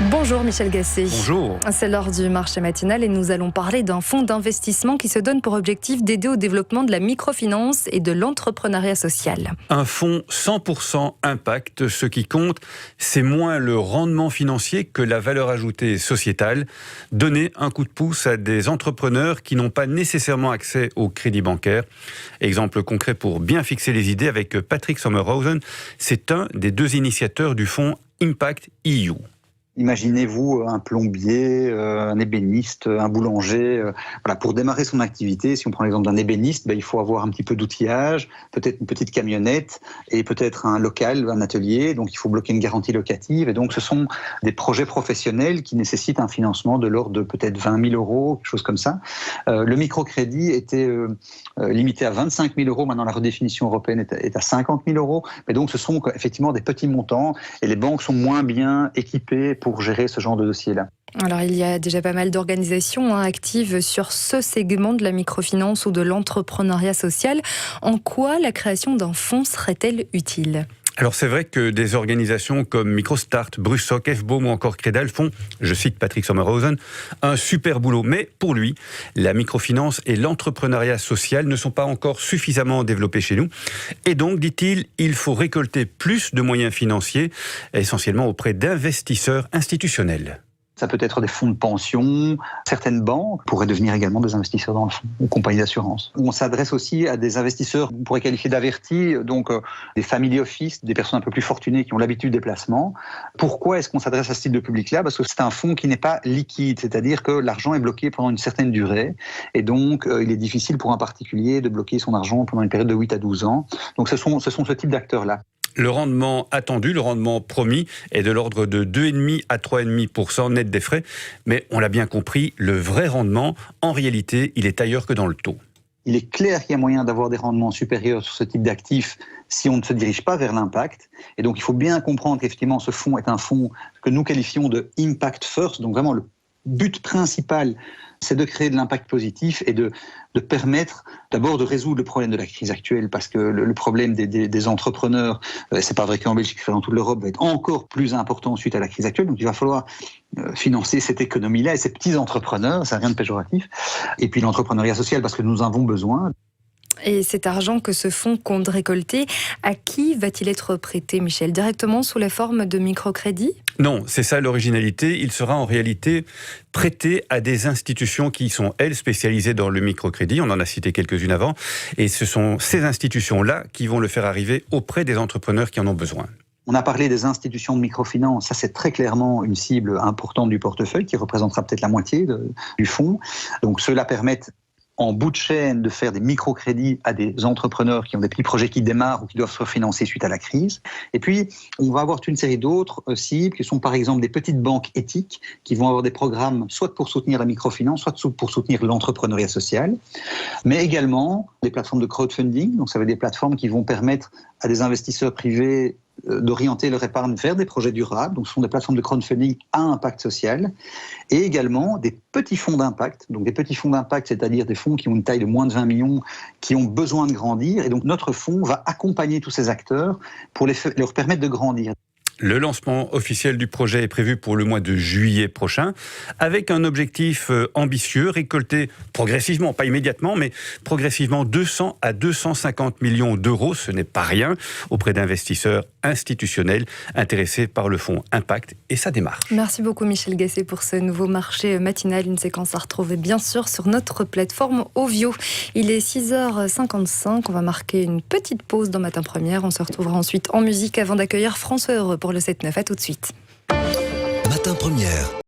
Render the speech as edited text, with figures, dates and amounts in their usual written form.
Bonjour Michel Gasset. Bonjour. C'est l'heure du marché matinal et nous allons parler d'un fonds d'investissement qui se donne pour objectif d'aider au développement de la microfinance et de l'entrepreneuriat social. Un fonds 100% impact. Ce qui compte, c'est moins le rendement financier que la valeur ajoutée sociétale. Donner un coup de pouce à des entrepreneurs qui n'ont pas nécessairement accès au crédit bancaire. Exemple concret pour bien fixer les idées avec Patrick Sommerhausen. C'est un des deux initiateurs du fonds Impact EU. Imaginez-vous un plombier, un ébéniste, un boulanger. Voilà, pour démarrer son activité, si on prend l'exemple d'un ébéniste, il faut avoir un petit peu d'outillage, peut-être une petite camionnette et peut-être un local, un atelier. Donc il faut bloquer une garantie locative. Et donc ce sont des projets professionnels qui nécessitent un financement de l'ordre de peut-être 20 000 euros, quelque chose comme ça. Le microcrédit était limité à 25 000 euros. Maintenant la redéfinition européenne est à 50 000 euros. Mais donc ce sont effectivement des petits montants et les banques sont moins bien équipées pour gérer ce genre de dossier-là. Alors il y a déjà pas mal d'organisations actives sur ce segment de la microfinance ou de l'entrepreneuriat social. En quoi la création d'un fonds serait-elle utile ? Alors c'est vrai que des organisations comme Microstart, Brussoc, FBAUM ou encore Credal font, je cite Patrick Sommerhausen, un super boulot. Mais pour lui, la microfinance et l'entrepreneuriat social ne sont pas encore suffisamment développés chez nous. Et donc, dit-il, il faut récolter plus de moyens financiers, essentiellement auprès d'investisseurs institutionnels. Ça peut être des fonds de pension, certaines banques pourraient devenir également des investisseurs dans le fonds, ou compagnies d'assurance. On s'adresse aussi à des investisseurs, on pourrait qualifier d'avertis, donc des family office, des personnes un peu plus fortunées qui ont l'habitude des placements. Pourquoi est-ce qu'on s'adresse à ce type de public-là ? Parce que c'est un fonds qui n'est pas liquide, c'est-à-dire que l'argent est bloqué pendant une certaine durée, et donc il est difficile pour un particulier de bloquer son argent pendant une période de 8 à 12 ans. Donc ce sont ce type d'acteurs-là. Le rendement attendu, le rendement promis, est de l'ordre de 2,5 à 3,5% net des frais. Mais on l'a bien compris, le vrai rendement, en réalité, il est ailleurs que dans le taux. Il est clair qu'il y a moyen d'avoir des rendements supérieurs sur ce type d'actifs si on ne se dirige pas vers l'impact. Et donc il faut bien comprendre qu'effectivement ce fonds est un fonds que nous qualifions de impact first, donc vraiment le but principal, c'est de créer de l'impact positif et de permettre d'abord de résoudre le problème de la crise actuelle, parce que le problème des entrepreneurs, c'est pas vrai qu'en Belgique, c'est dans toute l'Europe, va être encore plus important suite à la crise actuelle. Donc il va falloir financer cette économie-là et ces petits entrepreneurs, ça n'a rien de péjoratif. Et puis l'entrepreneuriat social, parce que nous en avons besoin. Et cet argent que ce fonds compte récolter, à qui va-t-il être prêté, Michel ? Directement sous la forme de microcrédit ? Non, c'est ça l'originalité. Il sera en réalité prêté à des institutions qui sont, elles, spécialisées dans le microcrédit. On en a cité quelques-unes avant. Et ce sont ces institutions-là qui vont le faire arriver auprès des entrepreneurs qui en ont besoin. On a parlé des institutions de microfinance. Ça, c'est très clairement une cible importante du portefeuille qui représentera peut-être la moitié du fonds. Donc, cela permet en bout de chaîne de faire des microcrédits à des entrepreneurs qui ont des petits projets qui démarrent ou qui doivent se refinancer suite à la crise. Et puis, on va avoir toute une série d'autres cibles qui sont par exemple des petites banques éthiques qui vont avoir des programmes soit pour soutenir la microfinance, soit pour soutenir l'entrepreneuriat social, mais également des plateformes de crowdfunding. Donc, ça veut dire des plateformes qui vont permettre à des investisseurs privés d'orienter leur épargne vers des projets durables. Donc, ce sont des plateformes de crowdfunding à impact social. Et également des petits fonds d'impact. Donc, des petits fonds d'impact, c'est-à-dire des fonds qui ont une taille de moins de 20 millions, qui ont besoin de grandir. Et donc, notre fonds va accompagner tous ces acteurs pour leur permettre de grandir. Le lancement officiel du projet est prévu pour le mois de juillet prochain, avec un objectif ambitieux, récolter progressivement, pas immédiatement, mais progressivement 200 à 250 millions d'euros, ce n'est pas rien, auprès d'investisseurs institutionnels intéressés par le fonds Impact et sa démarche. Merci beaucoup Michel Gasset pour ce nouveau marché matinal, une séquence à retrouver bien sûr sur notre plateforme Ovio. Il est 6h55, on va marquer une petite pause dans Matin Première, on se retrouvera ensuite en musique avant d'accueillir François Heureux pour le 7-9. À tout de suite. Matin Première.